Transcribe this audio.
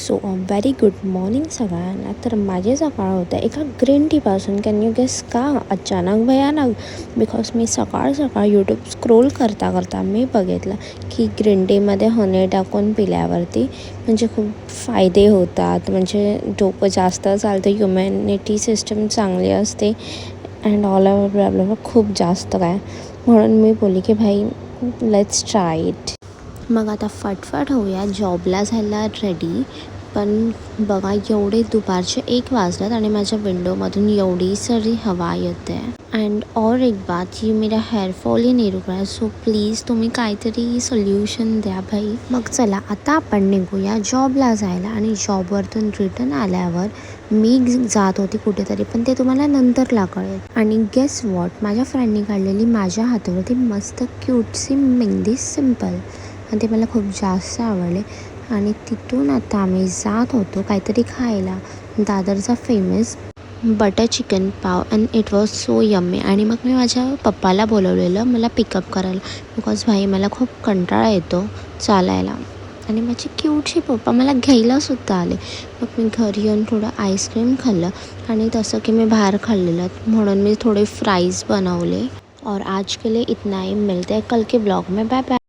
So very good morning सगळ्यांना. तर माझे सकाळ होतं एका ग्रीन टीपासून. कॅन यू गेस का? अचानक भयानक. बिकॉज मी सकाळ सकाळ यूट्यूब स्क्रोल करता करता मी बघितलं की ग्रीन टीमध्ये हनी टाकून पिल्यावरती म्हणजे खूप फायदे होतात. म्हणजे डोकं जास्त चालतं, ह्युमॅनिटी सिस्टम चांगली असते अँड ऑल ओव्हर प्रॉब्लेम खूप जास्त काय. म्हणून मी बोलली की भाई लेट्स ट्राय इट. मग आता फटफट होऊया, जॉबला जायला रेडी. पण बघा एवढे दुपारचे 1 वाजल्यात आणि माझ्या विंडोमधून एवढी सारी हवा येते. अँड और एक बात, ये मेरा हेअरफॉल ही नाही रुक रहा है. सो प्लीज तुम्ही काहीतरी सोल्युशन द्या भाई. मग चला आता आपण निघूया जॉबला जायला. आणि जॉबवरतून रिटर्न आल्यावर मी जात होती कुठेतरी, पण ते तुम्हाला नंतरला कळेल. आणि गेस वॉट, माझ्या फ्रेंडने काढलेली माझ्या हातावरती मस्त क्यूटसी मेहंदी सिम्पल, आणि ते मला खूप जास्त आवडले. आणि तिथून आता आम्ही जात होतो काहीतरी खायला, दादरचा फेमस बटर चिकन पाव, and it was so yummy. आणि मग मी माझ्या पप्पाला बोलवलेलं मला पिकअप करायला, बिकॉज भाई मला खूप कंटाळा येतो चालायला. आणि माझे क्यूटशी पप्पा मला घ्यायलासुद्धा आले. मग मी घरी येऊन थोडं आईस्क्रीम खाल्लं, आणि तसं की मी बाहेर खाल्लेलं म्हणून मी थोडे फ्राईज बनवले. और आज के लिए इतना ही. मिलते हैं कल के ब्लॉग में. Bye bye.